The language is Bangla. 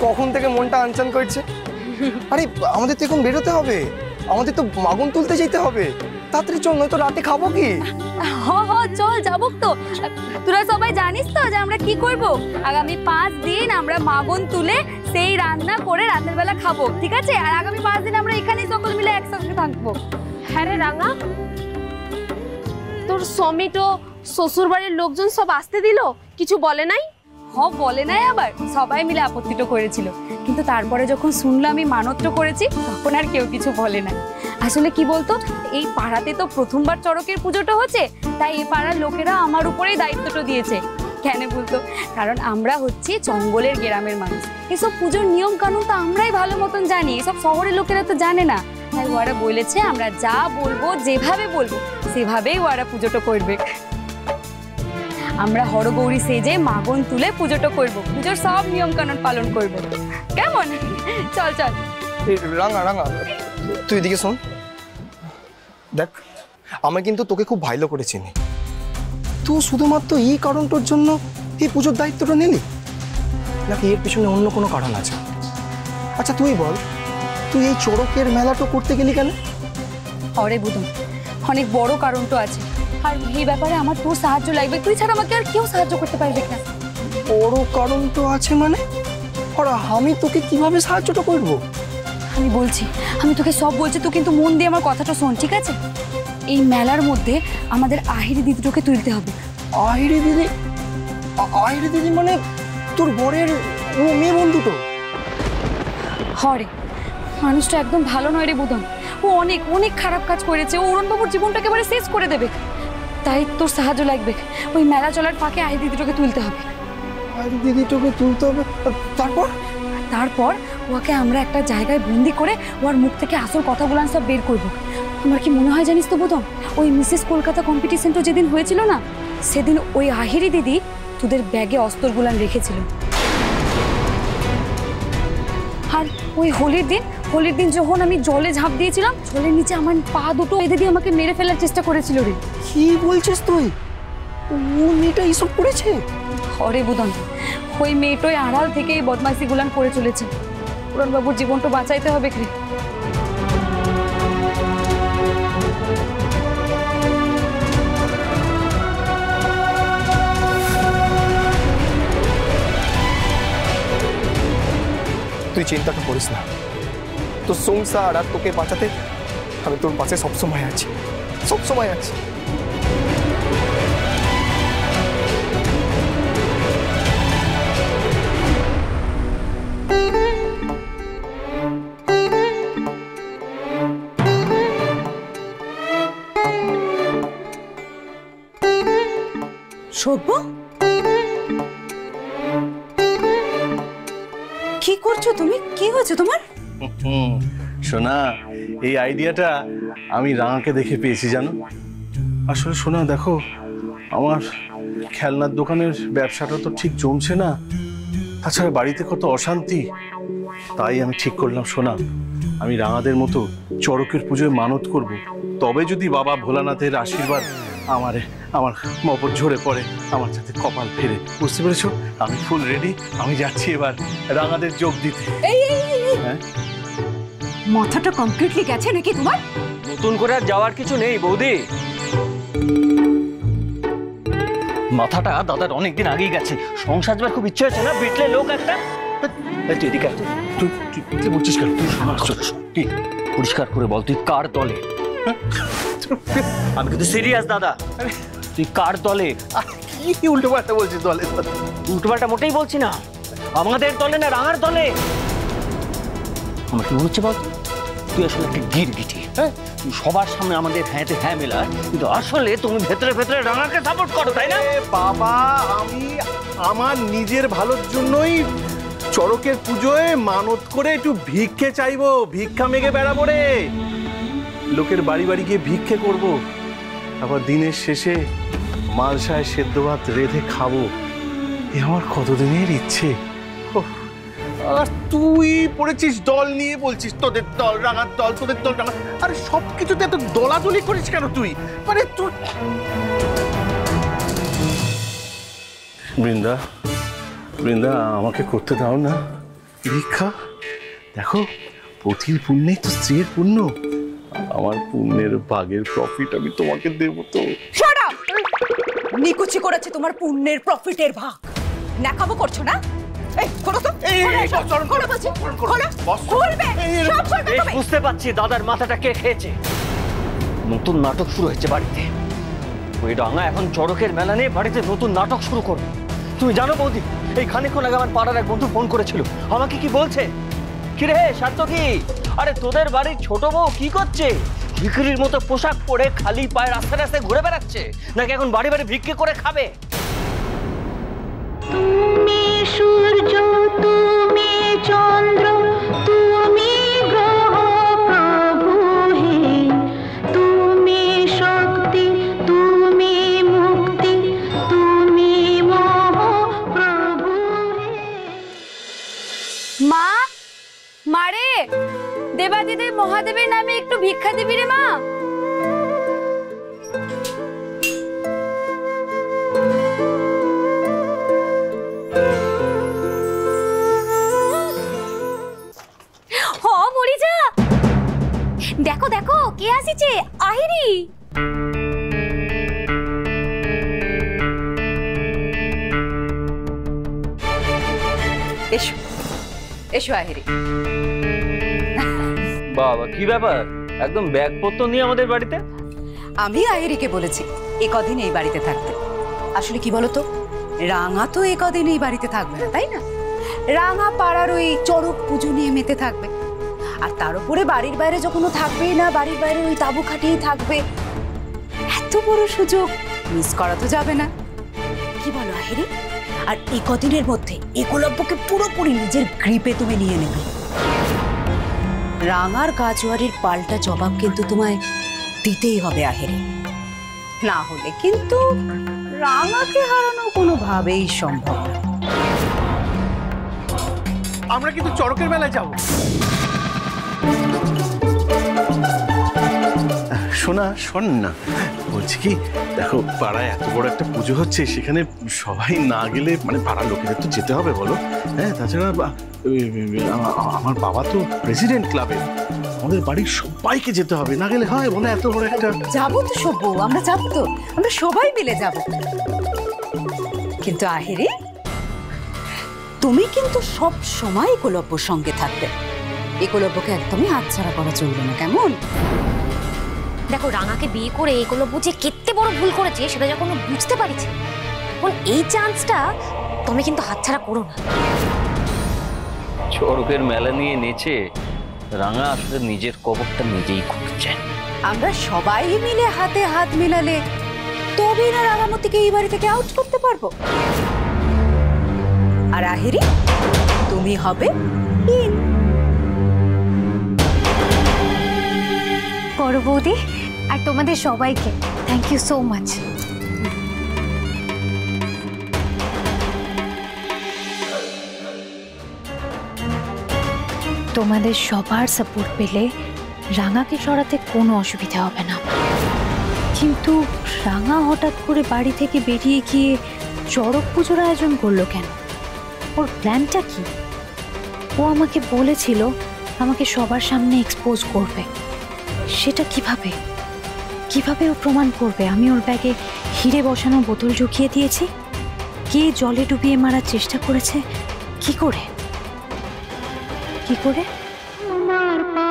কখন থেকে মনটা আনচান করছে। আরে আমাদের তো এখন বেরোতে হবে, আমাদের তো মাগুন তুলতে যেতে হবে, তাড়াতাড়ি চল, নয়তো রাতে খাবো কি? চল যাবো তো। তোরা সবাই জানিস তো যে আমরা কি করব? আগামী 5 দিন আমরা মাগুন তুলে সেই রান্না করে রাতের বেলা খাবো, ঠিক আছে? আর আগামী 5 দিন আমরা এখানেই সকল মিলে একসঙ্গে থাকবো। হ্যাঁ রে রাঙা, তোর সমিটো শ্বশুর বাড়ির লোকজন সব আসতে দিল, কিছু বলে নাই? বলে নাই, আবার সবাই মিলে আপত্তিটা করেছিল, কিন্তু তারপরে যখন শুনলাম আমি মানতটা করেছি তখন আর কেউ কিছু বলে না। আসলে কি বলতো, এই পাড়াতে তো প্রথমবার চড়কের পুজোটা হচ্ছে, তাই এই পাড়ার লোকেরা আমার উপরেই দায়িত্বটা দিয়েছে। কেন বলতো? কারণ আমরা হচ্ছি জঙ্গলের গ্রামের মানুষ, এসব পুজোর নিয়ম কানুন তো আমরাই ভালো মতন জানি, এসব শহরের লোকেরা তো জানে না। তাই ওরা বলেছে আমরা যা বলবো, যেভাবে বলবো সেভাবেই ওরা পুজোটা করবে। আমরা হরগৌরী সেজে মাগুন তুলে পুজোটা করবো, পুজোর সব নিয়ম কানুন পালন করবো, কেমন? চল চল। রাঙা রাঙা, তুই এদিকে শোন, দেখ আমি কিন্তু তোকে খুব ভালো করে চিনি। তুই শুধুমাত্র এই কারণটার জন্য এই পুজোর দায়িত্বটা নিলি, নাকি এর পিছনে অন্য কোনো কারণ আছে? আচ্ছা তুই বল, তুই এই চড়কের মেলাটা করতে গেলি কেন? অরে বুধন, অনেক বড় কারণ তো আছে, আর এই ব্যাপারে আমার তোর সাহায্য লাগবে, তুই ছাড়া আমাকে আর কেউ সাহায্য করতে পারবে না। বড় কারণ তো আছে মানে? আর আমি তোকে কিভাবে সাহায্যটা করব? আমি বলছি, আমি তোকে সব বলছি, তুই কিন্তু মন দিয়ে আমার কথাটা শোন, ঠিক আছে? এই মেলার মধ্যে আমাদের আহিরি দিদিটাকে তুলতে হবে। আহিরি দিদি? আহিরি দিদি মানে তোর বরের ও মেয়ে বন্ধু তো? হরে, মানুষটা একদম ভালো নয় রে বুধন, ও অনেক অনেক খারাপ কাজ করেছে, ও অরুণবাবুর জীবনটাকে একেবারে শেষ করে দেবে। তাই তোর সাহায্য লাগবে, ওই মেলা চলার ফাঁকে আহিরি দিদিটাকে তুলতে হবে। আহিরি দিদিটাকে তুলতে হবে? তারপর? তারপর ওকে আমরা একটা জায়গায় বন্দি করে ওর মুখ থেকে আসল কথাগুলো সব বের করবো। আমার কি মনে হয় জানিস তো বুধন, ওই মিসেস কলকাতা কম্পিটিশনটা যেদিন হয়েছিল না, সেদিন ওই আহিরি দিদি তোদের ব্যাগে অস্ত্রগুলান রেখেছিল। আর ওই হোলির দিন যখন আমি জলে ঝাঁপ দিয়েছিলাম, জলের নিচে আমার পা দুটো বেঁধে দিয়ে আমাকে মেরে ফেলার চেষ্টা করেছিল রে। কি বলছিস তুই? ও মেয়েটা এইসব করেছে? হরে বুধন, ওই মেয়েটাই আড়াল থেকে এই বদমাইশি গুলান করে চলেছে। পুরনবাবুর জীবনটা বাঁচাইতে হবে রে। তুই চিন্তাটা করিস না, তোর সংসার আর তোকে বাঁচাতে আমি তোর পাশে সবসময় আছি, সবসময় আছি। সভ্য, কি করছো তুমি? কি হয়েছে তোমার? সোনা, এই আইডিয়াটা আমি রাঙাকে দেখে পেয়েছি জানো। আসলে সোনা দেখো, আমার খেলনার দোকানের ব্যবসাটা তো ঠিক জমছে না, তাছাড়া বাড়িতে কত অশান্তি। তাই আমি ঠিক করলাম সোনা, আমি রাঙাদের মতো চড়কের পুজোয় মানত করব, তবে যদি বাবা ভোলানাথের আশীর্বাদ আমার ওপর ঝরে পড়ে, আমার যাতে কপাল ফেরে। বুঝতে পেরেছো? আমি ফুল রেডি, আমি যাচ্ছি এবার রাঙাদের যোগ দিতে। হ্যাঁ, মাথাটা কমপ্লিটলি গেছে নাকি তোমার? নতুন করে আর যাওয়ার কিছু নেই বৌদি, মাথাটা দাদার অনেকদিন আগেই গেছে। সংসার যাবার খুব ইচ্ছে হচ্ছে না, বিটলে লোক একটা। তুই এদিকে তুই বলছিস কেন? তুই কি পরিষ্কার করে বল, তুই কার দলে? আমি কিন্তু সিরিয়াস দাদা, তুই কার দলে? কি উল্টো পাল্টা বলছিস? দলে উল্টো পাল্টা মোটেই বলছি না, আমাদের দলে না রাঙার দলে। আমার কি মনে হচ্ছে বল, তুই আসলে একটা গিরগিটি। হ্যাঁ, তুই সবার সামনে আমাদের হ্যাঁতে হ্যাঁ মেলায়, কিন্তু আসলে তুমি ভেতরে ভেতরে রাঙাকে সাপোর্ট করো, তাই না? বাবা, আমি আমার নিজের ভালোর জন্যই চড়কের পুজোয় মানত করে একটু ভিক্ষে চাইবো, ভিক্ষা মেঘে বেড়াবো রে, লোকের বাড়ি বাড়ি গিয়ে ভিক্ষে করব, আবার দিনের শেষে মালসায় সেদ্ধ ভাত রেঁধে খাবো। এ আমার কতদিনের ইচ্ছে। আর তুই পড়েছিস দল নিয়ে, বলছিস তোদের দল রাঙার দল, তোদের দল রাঙা। আরে সবকিছুতে এত দলাদলি করিস কেন তুই? মানে তুই বৃন্দা, আমাকে করতে দাও না। ভিক্ষা? দেখো, পতির পুণ্যেই তো স্ত্রীর পুণ্য। আমার পুণ্যের ভাগের প্রফিট আমি তোমাকে দেবো তো। Shut up! নিকুচি করেছে তোমার পুণ্যের প্রফিটের ভাগ। ন্যাকামো করছো না? এই খোলো তো। খোলো বলছি। খোলো। খুলবে। সব খুলবে বেশ তুমি। বুঝতে পারছি দাদার মাথাটা কে খেয়েছে। নতুন নাটক শুরু হয়েছে বাড়িতে। ওই রাঙা এখন চড়কের মেলা নিয়ে বাড়িতে নতুন নাটক শুরু করবে। তুমি জানো বৌদি, এই খানিকক্ষণ আগে আমার পাড়ার এক বন্ধু ফোন করেছিল। আমাকে কি বলছে, কিরে সার্থকী, আরে তোদের বাড়ির ছোট বউ কি করছে? ভিখিরির মতো পোশাক পরে খালি পায়ে রাস্তায় রাস্তায় ঘুরে বেড়াচ্ছে, নাকি এখন বাড়ি বাড়ি ভিক্ষে করে খাবে? তুমি সূর্য, তুমি চন্দ্র, তুমি গ্রহ প্রভু হে, তুমি শক্তি, তুমি মুক্তি, তুমি মোহ প্রভু হে। মা, মারে, দেবাদিদেব মহাদেবের নামে একটু ভিক্ষা দিবি রে মা। হ মরি যা, দেখো দেখো কে আসিছে, আহিরি। এসো এসো আহিরি। বাবা কি ব্যাপার, একদম ব্যাগপত্র নিয়ে আমাদের বাড়িতে? আমি আহিরিকে বলেছি এ কদিন এই বাড়িতে থাকতে। আসলে কি বলতো, রাঙা তো এ কদিন এই বাড়িতে থাকবে না, তাই না? রাঙা পাড়ার ওই চড়ক পুজো নিয়ে মেতে থাকবে, আর তার উপরে বাড়ির বাইরে যখন ও থাকবেই না, বাড়ির বাইরে ওই তাঁবু খাটিয়েই থাকবে। এত বড় সুযোগ মিস করা তো যাবে না, কি বলো আহিরি? আর এই কদিনের মধ্যে একলব্যকে পুরোপুরি নিজের গ্রিপে তুমি নিয়ে নেবে। রাঙার গাজোয়ারির পাল্টা জবাব কিন্তু তোমায় দিতেই হবে আহিরি, না হলে কিন্তু রাঙাকে হারানো কোনোভাবেই সম্ভব না। আমরা কিন্তু চড়কের মেলায় যাব। শোনা, শোন না, বলছি কি, দেখো পাড়ায় এত বড় একটা পুজো হচ্ছে, সেখানে সবাই না গেলে মানে পাড়ার লোকেদের তো যেতে হবে বলো। হ্যাঁ, তাছাড়া আমার বাবা তো প্রেসিডেন্ট ক্লাবের, আমাদের বাড়ির সবাইকে যেতে হবে, না গেলে হয় বলে? এত বড় একটা যাবো তো সব্য, আমরা যাবো তো, আমরা সবাই মিলে যাব। কিন্তু আহিরি, তুমি কিন্তু সব সময় একলব্যর সঙ্গে থাকবে। একলব্যকে একদমই হাতছাড়া করা চলবে না, কেমন? দেখো, রাঙাকে বিয়ে করে এগুলো বুঝে কেতে বড় ভুল করেছে সেটা যখন ও বুঝতে পারছে, তখন এই চান্সটা তুমি কিন্তু হাতছাড়া করো না। চড়কের মেলা নিয়ে নেচে রাঙা আসলে নিজের কবরটা নিজেই খুঁজছে। আমরা সবাই মিলে হাতে হাত মিলালে তবেই না রাঙামতিকে এই বাড়ি থেকে আউট করতে পারবো। আর আহিরি, তুমি হবে ইন। বড় বৌদি আর তোমাদের সবাইকে থ্যাংক ইউ সো মাচ। তোমাদের সবার সাপোর্ট পেলে রাঙাকে সরাতে কোনো অসুবিধা হবে না। কিন্তু রাঙা হঠাৎ করে বাড়ি থেকে বেরিয়ে গিয়ে চড়ক পুজোর আয়োজন করলো কেন? ওর প্ল্যানটা কি? ও আমাকে বলেছিল আমাকে সবার সামনে এক্সপোজ করবে। সেটা কিভাবে কিভাবে ও প্রমাণ করবে আমি ওর ব্যাগে হিরে বসানো বোতল ঢুকিয়ে দিয়েছি? কে জলে ডুবিয়ে মারার চেষ্টা করেছে? কি করে? তোমার পা